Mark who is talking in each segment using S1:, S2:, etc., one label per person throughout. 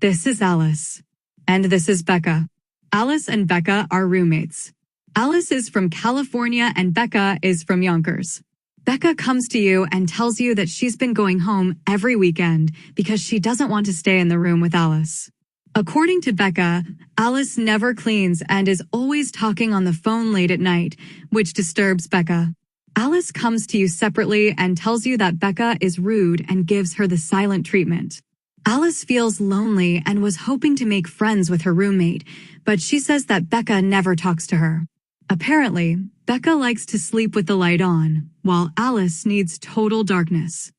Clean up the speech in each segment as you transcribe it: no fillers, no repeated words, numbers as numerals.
S1: This is Alice. And this is Becca. Alice and Becca are roommates. Alice is from California and Becca is from Yonkers. Becca comes to you and tells you that she's been going home every weekend because she doesn't want to stay in the room with Alice. According to Becca, Alice never cleans and is always talking on the phone late at night, which disturbs Becca. Alice comes to you separately and tells you that Becca is rude and gives her the silent treatment. Alice feels lonely and was hoping to make friends with her roommate, but she says that Becca never talks to her. Apparently, Becca likes to sleep with the light on, while Alice needs total darkness.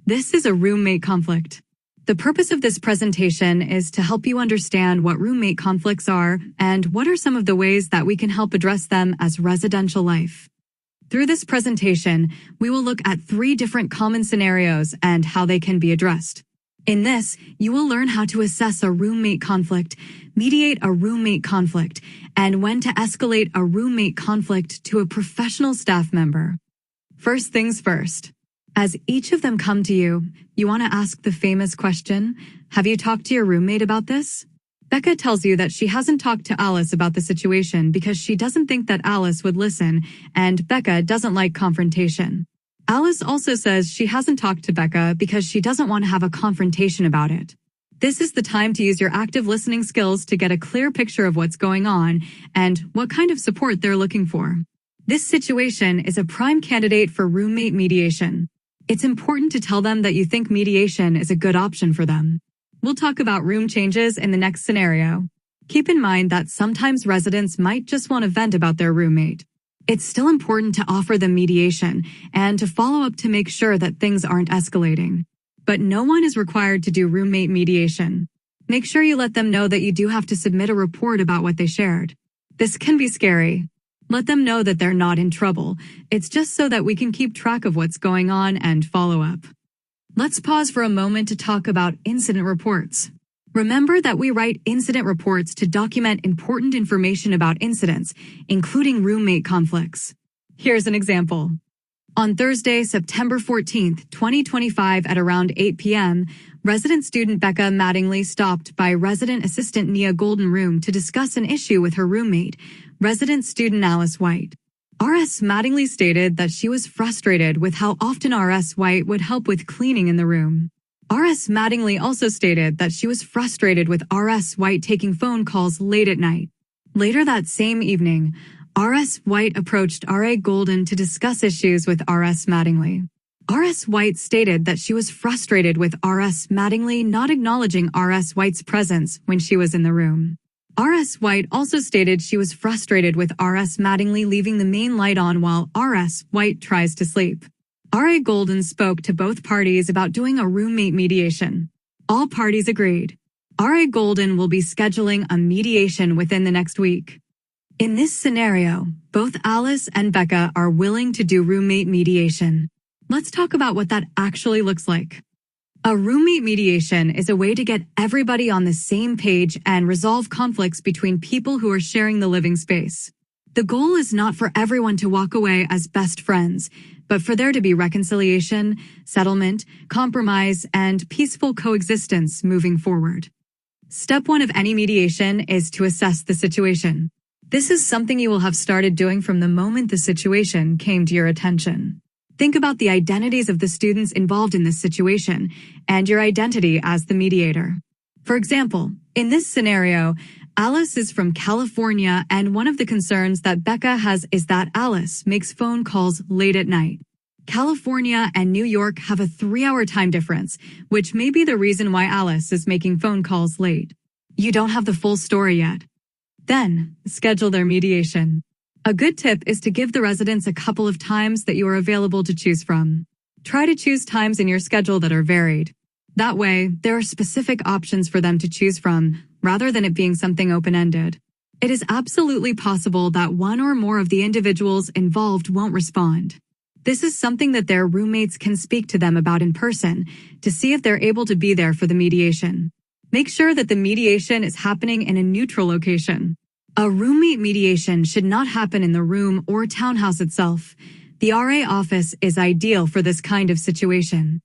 S1: This is a roommate conflict. The purpose of this presentation is to help you understand what roommate conflicts are and what are some of the ways that we can help address them as residential life. Through this presentation, we will look at 3 different common scenarios and how they can be addressed. In this, you will learn how to assess a roommate conflict, mediate a roommate conflict, and when to escalate a roommate conflict to a professional staff member. First things first. As each of them come to you, you want to ask the famous question, have you talked to your roommate about this? Becca tells you that she hasn't talked to Alice about the situation because she doesn't think that Alice would listen, and Becca doesn't like confrontation. Alice also says she hasn't talked to Becca because she doesn't want to have a confrontation about it. This is the time to use your active listening skills to get a clear picture of what's going on and what kind of support they're looking for. This situation is a prime candidate for roommate mediation. It's important to tell them that you think mediation is a good option for them. We'll talk about room changes in the next scenario. Keep in mind that sometimes residents might just want to vent about their roommate. It's still important to offer them mediation and to follow up to make sure that things aren't escalating. But no one is required to do roommate mediation. Make sure you let them know that you do have to submit a report about what they shared. This can be scary. Let them know that they're not in trouble. It's just so that we can keep track of what's going on and follow up. Let's pause for a moment to talk about incident reports. Remember that we write incident reports to document important information about incidents, including roommate conflicts. Here's an example. On Thursday, September 14th, 2025 at around 8 p.m., resident student Becca Mattingly stopped by resident assistant Nia Golden room to discuss an issue with her roommate, resident student Alice White. R.S. Mattingly stated that she was frustrated with how often R.S. White would help with cleaning in the room. R.S. Mattingly also stated that she was frustrated with R.S. White taking phone calls late at night. Later that same evening, R.S. White approached R.A. Golden to discuss issues with R.S. Mattingly. R.S. White stated that she was frustrated with R.S. Mattingly not acknowledging R.S. White's presence when she was in the room. R.S. White also stated she was frustrated with R.S. Mattingly leaving the main light on while R.S. White tries to sleep. R.A. Golden spoke to both parties about doing a roommate mediation. All parties agreed. R.A. Golden will be scheduling a mediation within the next week. In this scenario, both Alice and Becca are willing to do roommate mediation. Let's talk about what that actually looks like. A roommate mediation is a way to get everybody on the same page and resolve conflicts between people who are sharing the living space. The goal is not for everyone to walk away as best friends, but for there to be reconciliation, settlement, compromise, and peaceful coexistence moving forward. Step 1 of any mediation is to assess the situation. This is something you will have started doing from the moment the situation came to your attention. Think about the identities of the students involved in this situation and your identity as the mediator. For example, in this scenario, Alice is from California, and one of the concerns that Becca has is that Alice makes phone calls late at night. California and New York have a 3-hour time difference, which may be the reason why Alice is making phone calls late. You don't have the full story yet. Then, schedule their mediation. A good tip is to give the residents a couple of times that you are available to choose from. Try to choose times in your schedule that are varied. That way, there are specific options for them to choose from, rather than it being something open-ended. It is absolutely possible that one or more of the individuals involved won't respond. This is something that their roommates can speak to them about in person to see if they're able to be there for the mediation. Make sure that the mediation is happening in a neutral location. A roommate mediation should not happen in the room or townhouse itself. The RA office is ideal for this kind of situation.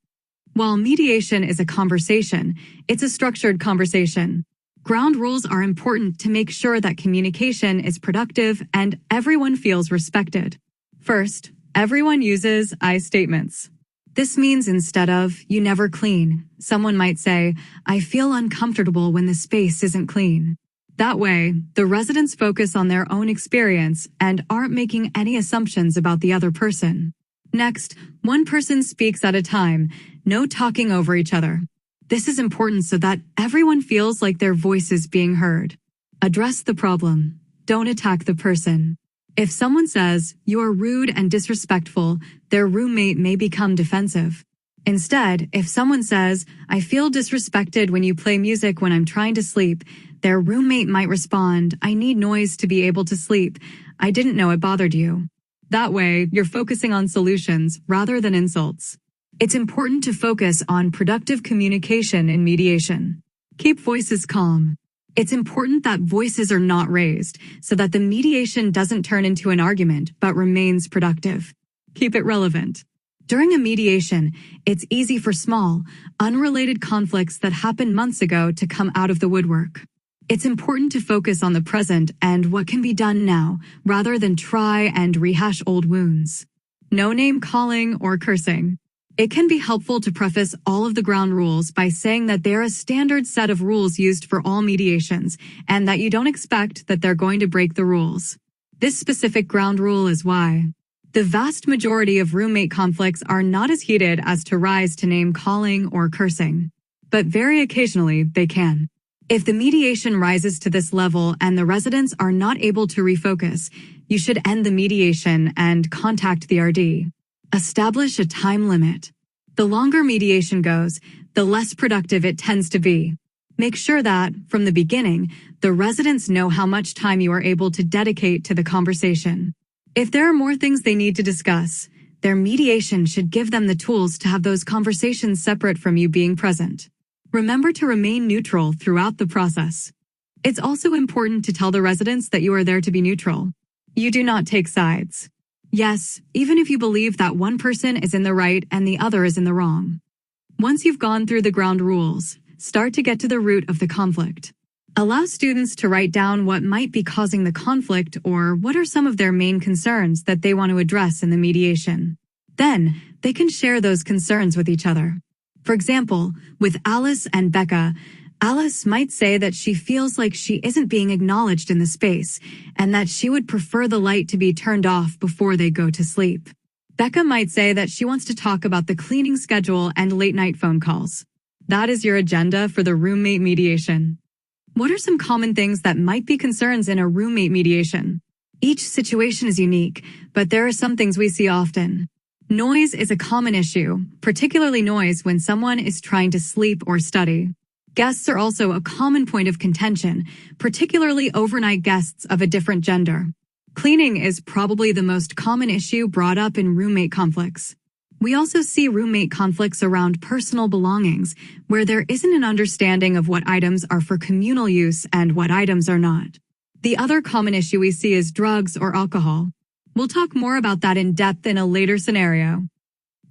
S1: While mediation is a conversation, it's a structured conversation. Ground rules are important to make sure that communication is productive and everyone feels respected. First, everyone uses I statements. This means instead of, you never clean, someone might say, I feel uncomfortable when the space isn't clean. That way, the residents focus on their own experience and aren't making any assumptions about the other person. Next, one person speaks at a time, no talking over each other. This is important so that everyone feels like their voice is being heard. Address the problem. Don't attack the person. If someone says, you are rude and disrespectful, their roommate may become defensive. Instead, if someone says, I feel disrespected when you play music when I'm trying to sleep, their roommate might respond, I need noise to be able to sleep. I didn't know it bothered you. That way, you're focusing on solutions rather than insults. It's important to focus on productive communication in mediation. Keep voices calm. It's important that voices are not raised so that the mediation doesn't turn into an argument but remains productive. Keep it relevant. During a mediation, it's easy for small, unrelated conflicts that happened months ago to come out of the woodwork. It's important to focus on the present and what can be done now rather than try and rehash old wounds. No name calling or cursing. It can be helpful to preface all of the ground rules by saying that they're a standard set of rules used for all mediations and that you don't expect that they're going to break the rules. This specific ground rule is why. The vast majority of roommate conflicts are not as heated as to rise to name calling or cursing. But very occasionally, they can. If the mediation rises to this level and the residents are not able to refocus, you should end the mediation and contact the RD. Establish a time limit. The longer mediation goes, the less productive it tends to be. Make sure that, from the beginning, the residents know how much time you are able to dedicate to the conversation. If there are more things they need to discuss, their mediation should give them the tools to have those conversations separate from you being present. Remember to remain neutral throughout the process. It's also important to tell the residents that you are there to be neutral. You do not take sides. Yes, even if you believe that one person is in the right and the other is in the wrong. Once you've gone through the ground rules, start to get to the root of the conflict. Allow students to write down what might be causing the conflict or what are some of their main concerns that they want to address in the mediation. Then, they can share those concerns with each other. For example, with Alice and Becca, Alice might say that she feels like she isn't being acknowledged in the space and that she would prefer the light to be turned off before they go to sleep. Becca might say that she wants to talk about the cleaning schedule and late-night phone calls. That is your agenda for the roommate mediation. What are some common things that might be concerns in a roommate mediation? Each situation is unique, but there are some things we see often. Noise is a common issue, particularly noise when someone is trying to sleep or study. Guests are also a common point of contention, particularly overnight guests of a different gender. Cleaning is probably the most common issue brought up in roommate conflicts. We also see roommate conflicts around personal belongings, where there isn't an understanding of what items are for communal use and what items are not. The other common issue we see is drugs or alcohol. We'll talk more about that in depth in a later scenario.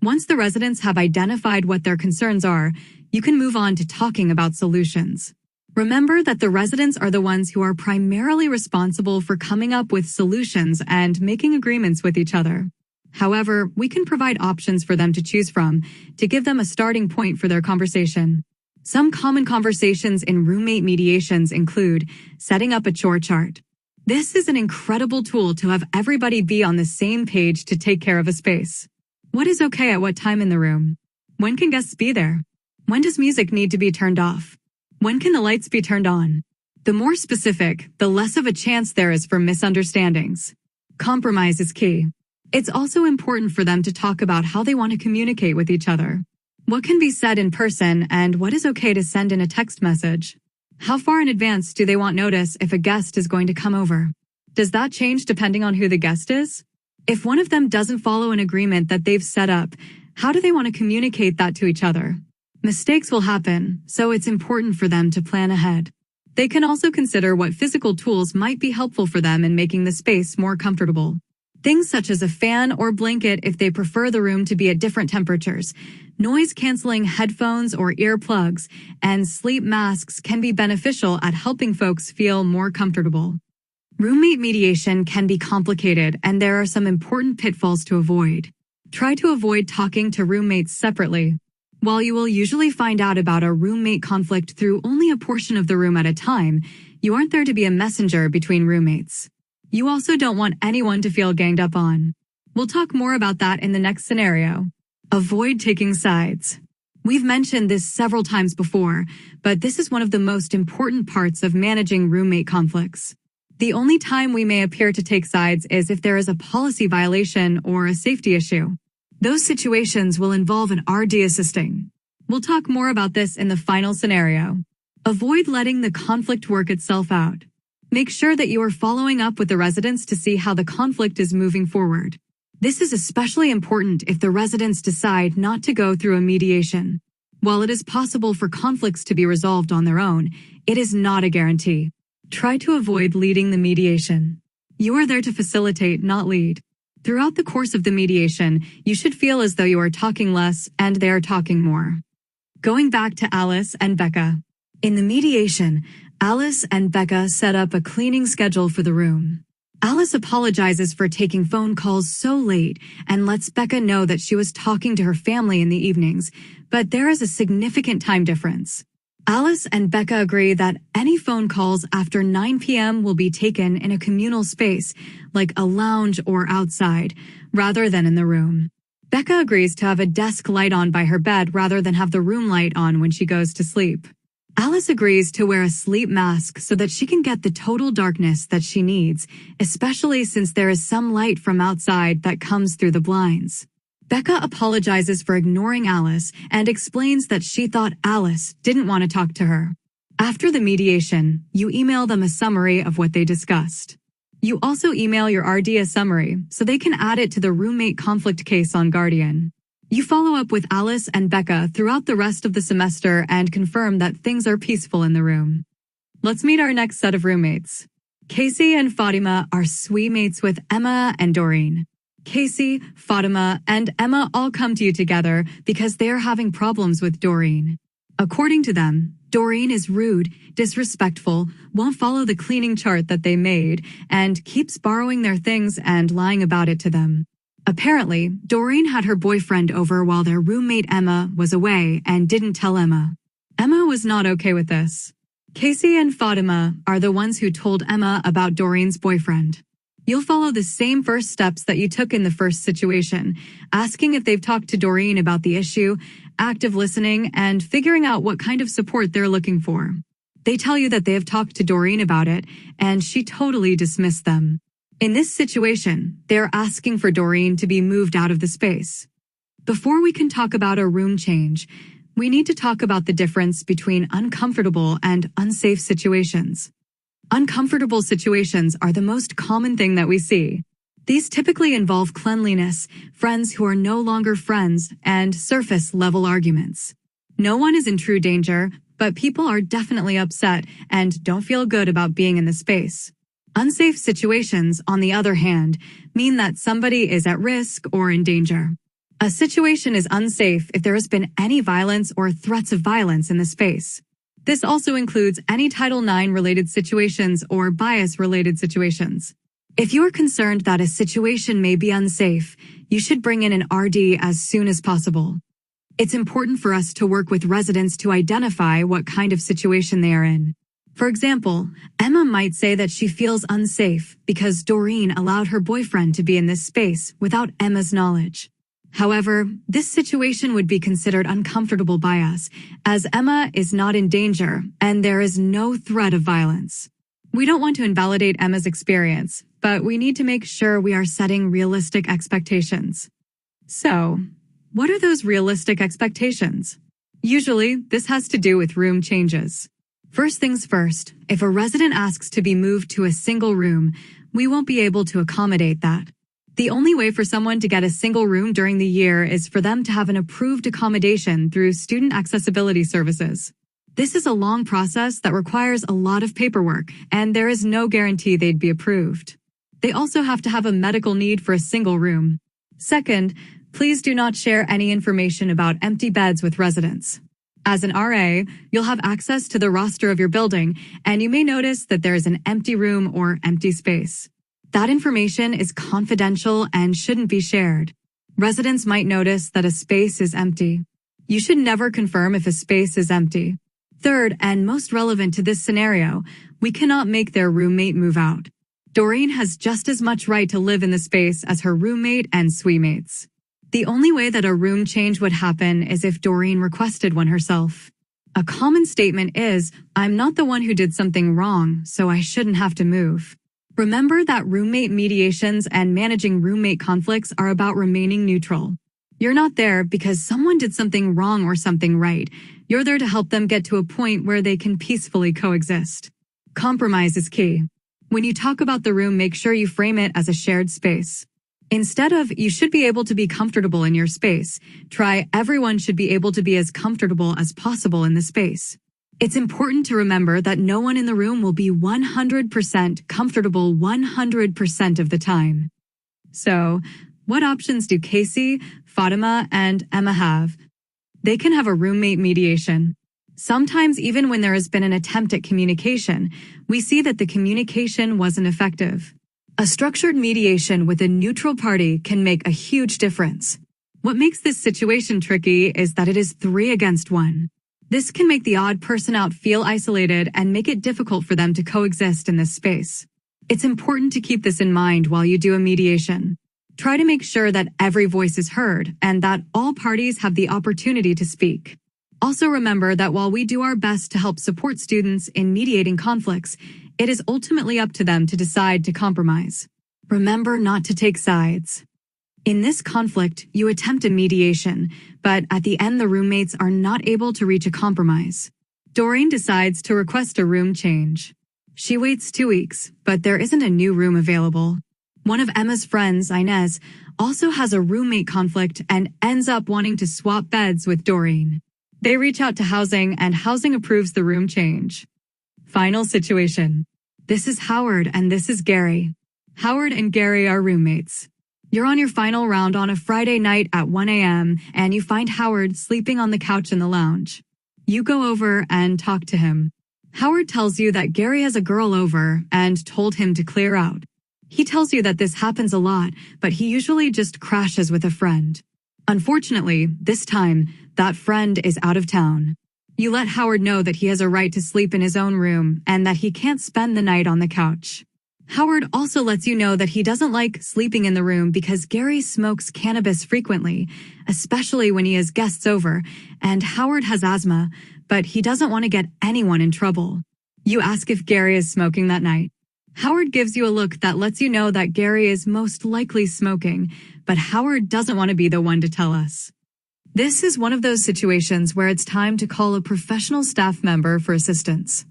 S1: Once the residents have identified what their concerns are, you can move on to talking about solutions. Remember that the residents are the ones who are primarily responsible for coming up with solutions and making agreements with each other. However, we can provide options for them to choose from to give them a starting point for their conversation. Some common conversations in roommate mediations include setting up a chore chart. This is an incredible tool to have everybody be on the same page to take care of a space. What is okay at what time in the room? When can guests be there? When does music need to be turned off? When can the lights be turned on? The more specific, the less of a chance there is for misunderstandings. Compromise is key. It's also important for them to talk about how they want to communicate with each other. What can be said in person and what is okay to send in a text message? How far in advance do they want notice if a guest is going to come over? Does that change depending on who the guest is? If one of them doesn't follow an agreement that they've set up, how do they want to communicate that to each other? Mistakes will happen, so it's important for them to plan ahead. They can also consider what physical tools might be helpful for them in making the space more comfortable. Things such as a fan or blanket if they prefer the room to be at different temperatures, noise-canceling headphones or earplugs, and sleep masks can be beneficial at helping folks feel more comfortable. Roommate mediation can be complicated, and there are some important pitfalls to avoid. Try to avoid talking to roommates separately. While you will usually find out about a roommate conflict through only a portion of the room at a time, you aren't there to be a messenger between roommates. You also don't want anyone to feel ganged up on. We'll talk more about that in the next scenario. Avoid taking sides. We've mentioned this several times before, but this is one of the most important parts of managing roommate conflicts. The only time we may appear to take sides is if there is a policy violation or a safety issue. Those situations will involve an RD assisting. We'll talk more about this in the final scenario. Avoid letting the conflict work itself out. Make sure that you are following up with the residents to see how the conflict is moving forward. This is especially important if the residents decide not to go through a mediation. While it is possible for conflicts to be resolved on their own, it is not a guarantee. Try to avoid leading the mediation. You are there to facilitate, not lead. Throughout the course of the mediation, you should feel as though you are talking less and they are talking more. Going back to Alice and Becca. In the mediation, Alice and Becca set up a cleaning schedule for the room. Alice apologizes for taking phone calls so late and lets Becca know that she was talking to her family in the evenings, but there is a significant time difference. Alice and Becca agree that any phone calls after 9 p.m. will be taken in a communal space, like a lounge or outside, rather than in the room. Becca agrees to have a desk light on by her bed rather than have the room light on when she goes to sleep. Alice agrees to wear a sleep mask so that she can get the total darkness that she needs, especially since there is some light from outside that comes through the blinds. Becca apologizes for ignoring Alice and explains that she thought Alice didn't want to talk to her. After the mediation, you email them a summary of what they discussed. You also email your RD a summary so they can add it to the roommate conflict case on Guardian. You follow up with Alice and Becca throughout the rest of the semester and confirm that things are peaceful in the room. Let's meet our next set of roommates. Casey and Fatima are suite mates with Emma and Doreen. Casey, Fatima, and Emma all come to you together because they are having problems with Doreen. According to them, Doreen is rude, disrespectful, won't follow the cleaning chart that they made, and keeps borrowing their things and lying about it to them. Apparently, Doreen had her boyfriend over while their roommate Emma was away and didn't tell Emma. Emma was not okay with this. Casey and Fatima are the ones who told Emma about Doreen's boyfriend. You'll follow the same first steps that you took in the first situation, asking if they've talked to Doreen about the issue, active listening, and figuring out what kind of support they're looking for. They tell you that they have talked to Doreen about it, and she totally dismissed them. In this situation, they're asking for Doreen to be moved out of the space. Before we can talk about a room change, we need to talk about the difference between uncomfortable and unsafe situations. Uncomfortable situations are the most common thing that we see. These typically involve cleanliness, friends who are no longer friends, and surface-level arguments. No one is in true danger, but people are definitely upset and don't feel good about being in the space. Unsafe situations, on the other hand, mean that somebody is at risk or in danger. A situation is unsafe if there has been any violence or threats of violence in the space. This also includes any Title IX related situations or bias related situations. If you are concerned that a situation may be unsafe, you should bring in an RD as soon as possible. It's important for us to work with residents to identify what kind of situation they are in. For example, Emma might say that she feels unsafe because Doreen allowed her boyfriend to be in this space without Emma's knowledge. However, this situation would be considered uncomfortable by us, as Emma is not in danger and there is no threat of violence. We don't want to invalidate Emma's experience, but we need to make sure we are setting realistic expectations. So, what are those realistic expectations? Usually, this has to do with room changes. First things first, if a resident asks to be moved to a single room, we won't be able to accommodate that. The only way for someone to get a single room during the year is for them to have an approved accommodation through Student Accessibility Services. This is a long process that requires a lot of paperwork, and there is no guarantee they'd be approved. They also have to have a medical need for a single room. Second, please do not share any information about empty beds with residents. As an RA, you'll have access to the roster of your building, and you may notice that there is an empty room or empty space. That information is confidential and shouldn't be shared. Residents might notice that a space is empty. You should never confirm if a space is empty. Third, and most relevant to this scenario, we cannot make their roommate move out. Doreen has just as much right to live in the space as her roommate and suite mates. The only way that a room change would happen is if Doreen requested one herself. A common statement is, "I'm not the one who did something wrong, so I shouldn't have to move." Remember that roommate mediations and managing roommate conflicts are about remaining neutral. You're not there because someone did something wrong or something right. You're there to help them get to a point where they can peacefully coexist. Compromise is key. When you talk about the room, make sure you frame it as a shared space. Instead of, "You should be able to be comfortable in your space," try, "Everyone should be able to be as comfortable as possible in the space." It's important to remember that no one in the room will be 100% comfortable 100% of the time. So, what options do Casey, Fatima, and Emma have? They can have a roommate mediation. Sometimes even when there has been an attempt at communication, we see that the communication wasn't effective. A structured mediation with a neutral party can make a huge difference. What makes this situation tricky is that it is 3 against 1. This can make the odd person out feel isolated and make it difficult for them to coexist in this space. It's important to keep this in mind while you do a mediation. Try to make sure that every voice is heard and that all parties have the opportunity to speak. Also remember that while we do our best to help support students in mediating conflicts, it is ultimately up to them to decide to compromise. Remember not to take sides. In this conflict, you attempt a mediation, but at the end the roommates are not able to reach a compromise. Doreen decides to request a room change. She waits 2 weeks, but there isn't a new room available. One of Emma's friends, Inez, also has a roommate conflict and ends up wanting to swap beds with Doreen. They reach out to housing and housing approves the room change. Final situation. This is Howard and this is Gary. Howard and Gary are roommates. You're on your final round on a Friday night at 1 a.m. and you find Howard sleeping on the couch in the lounge. You go over and talk to him. Howard tells you that Gary has a girl over and told him to clear out. He tells you that this happens a lot, but he usually just crashes with a friend. Unfortunately, this time, that friend is out of town. You let Howard know that he has a right to sleep in his own room and that he can't spend the night on the couch. Howard also lets you know that he doesn't like sleeping in the room because Gary smokes cannabis frequently, especially when he has guests over, and Howard has asthma, but he doesn't want to get anyone in trouble. You ask if Gary is smoking that night. Howard gives you a look that lets you know that Gary is most likely smoking, but Howard doesn't want to be the one to tell us. This is one of those situations where it's time to call a professional staff member for assistance.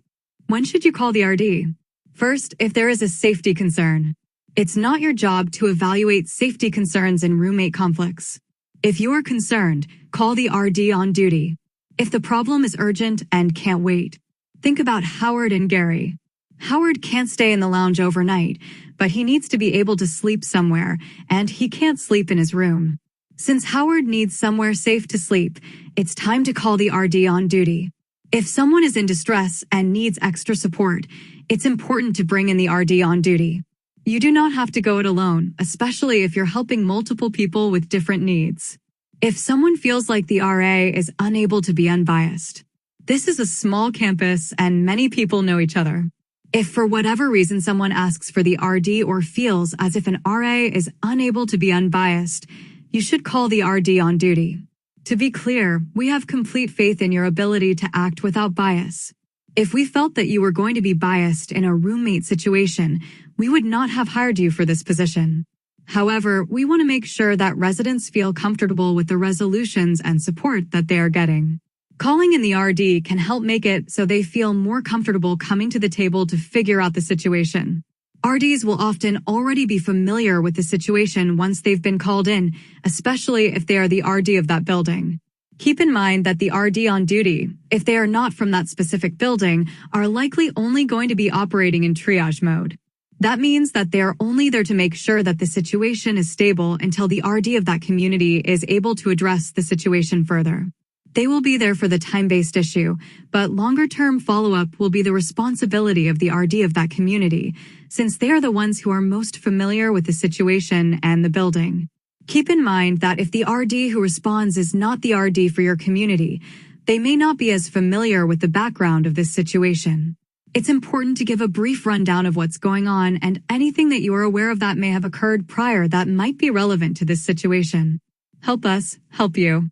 S1: When should you call the RD? First, if there is a safety concern. It's not your job to evaluate safety concerns in roommate conflicts. If you are concerned, call the RD on duty. If the problem is urgent and can't wait, think about Howard and Gary. Howard can't stay in the lounge overnight, but he needs to be able to sleep somewhere, and he can't sleep in his room. Since Howard needs somewhere safe to sleep, it's time to call the RD on duty. If someone is in distress and needs extra support, it's important to bring in the RD on duty. You do not have to go it alone, especially if you're helping multiple people with different needs. If someone feels like the RA is unable to be unbiased. This is a small campus and many people know each other. If for whatever reason someone asks for the RD or feels as if an RA is unable to be unbiased, you should call the RD on duty. To be clear, we have complete faith in your ability to act without bias. If we felt that you were going to be biased in a roommate situation, we would not have hired you for this position. However, we want to make sure that residents feel comfortable with the resolutions and support that they are getting. Calling in the RD can help make it so they feel more comfortable coming to the table to figure out the situation. RDs will often already be familiar with the situation once they've been called in, especially if they are the RD of that building. Keep in mind that the RD on duty, if they are not from that specific building, are likely only going to be operating in triage mode. That means that they are only there to make sure that the situation is stable until the RD of that community is able to address the situation further. They will be there for the time-based issue, but longer-term follow-up will be the responsibility of the RD of that community, since they are the ones who are most familiar with the situation and the building. Keep in mind that if the RD who responds is not the RD for your community, they may not be as familiar with the background of this situation. It's important to give a brief rundown of what's going on and anything that you are aware of that may have occurred prior that might be relevant to this situation. Help us help you.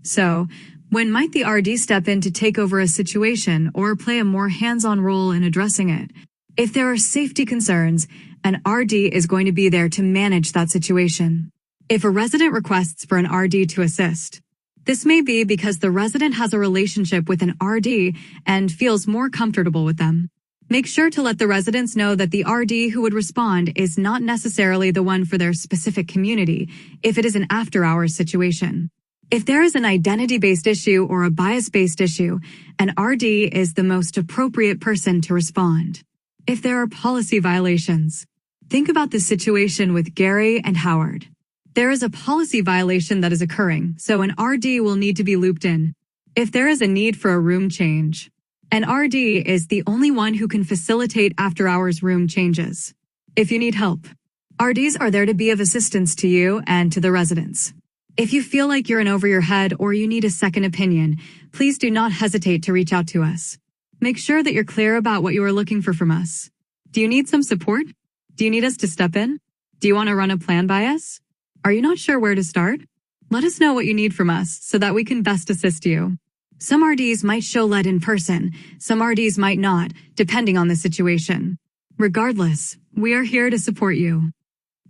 S1: So, when might the RD step in to take over a situation or play a more hands-on role in addressing it? If there are safety concerns, an RD is going to be there to manage that situation. If a resident requests for an RD to assist, this may be because the resident has a relationship with an RD and feels more comfortable with them. Make sure to let the residents know that the RD who would respond is not necessarily the one for their specific community if it is an after-hours situation. If there is an identity-based issue or a bias-based issue, an RD is the most appropriate person to respond. If there are policy violations, think about the situation with Gary and Howard. There is a policy violation that is occurring, so an RD will need to be looped in. If there is a need for a room change, an RD is the only one who can facilitate after-hours room changes. If you need help, RDs are there to be of assistance to you and to the residents. If you feel like you're in over your head or you need a second opinion, please do not hesitate to reach out to us. Make sure that you're clear about what you are looking for from us. Do you need some support? Do you need us to step in? Do you want to run a plan by us? Are you not sure where to start? Let us know what you need from us so that we can best assist you. Some RDs might show lead in person, some RDs might not, depending on the situation. Regardless, we are here to support you.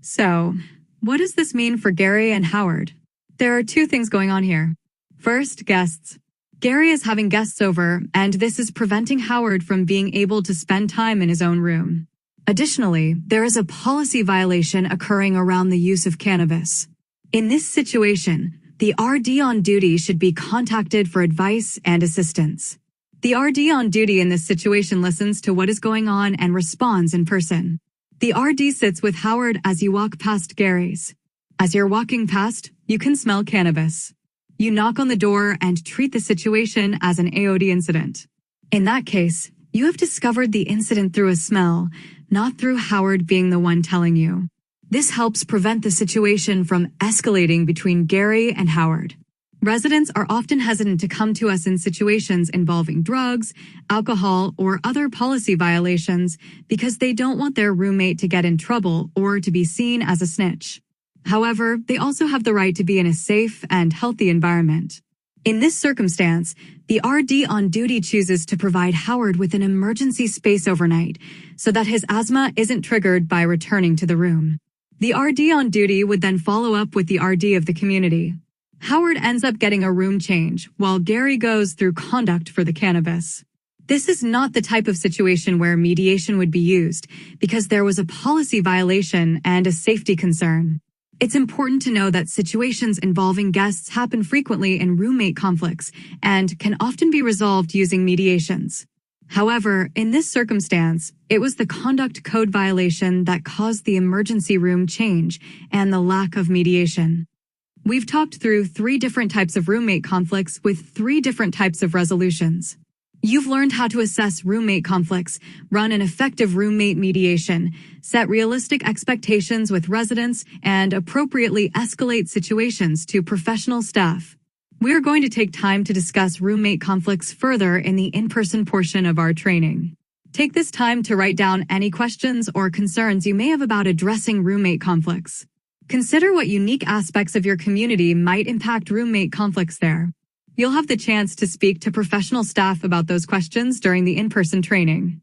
S1: So, what does this mean for Gary and Howard? There are two things going on here. First, guests. Gary is having guests over, and this is preventing Howard from being able to spend time in his own room. Additionally, there is a policy violation occurring around the use of cannabis. In this situation, the RD on duty should be contacted for advice and assistance. The RD on duty in this situation listens to what is going on and responds in person. The RD sits with Howard as you walk past Gary's. As you're walking past, you can smell cannabis. You knock on the door and treat the situation as an AOD incident. In that case, you have discovered the incident through a smell, not through Howard being the one telling you. This helps prevent the situation from escalating between Gary and Howard. Residents are often hesitant to come to us in situations involving drugs, alcohol, or other policy violations because they don't want their roommate to get in trouble or to be seen as a snitch. However, they also have the right to be in a safe and healthy environment. In this circumstance, the RD on duty chooses to provide Howard with an emergency space overnight so that his asthma isn't triggered by returning to the room. The RD on duty would then follow up with the RD of the community. Howard ends up getting a room change, while Gary goes through conduct for the cannabis. This is not the type of situation where mediation would be used, because there was a policy violation and a safety concern. It's important to know that situations involving guests happen frequently in roommate conflicts and can often be resolved using mediations. However, in this circumstance, it was the conduct code violation that caused the emergency room change and the lack of mediation. We've talked through 3 different types of roommate conflicts with 3 different types of resolutions. You've learned how to assess roommate conflicts, run an effective roommate mediation, set realistic expectations with residents, and appropriately escalate situations to professional staff. We're going to take time to discuss roommate conflicts further in the in-person portion of our training. Take this time to write down any questions or concerns you may have about addressing roommate conflicts. Consider what unique aspects of your community might impact roommate conflicts there. You'll have the chance to speak to professional staff about those questions during the in-person training.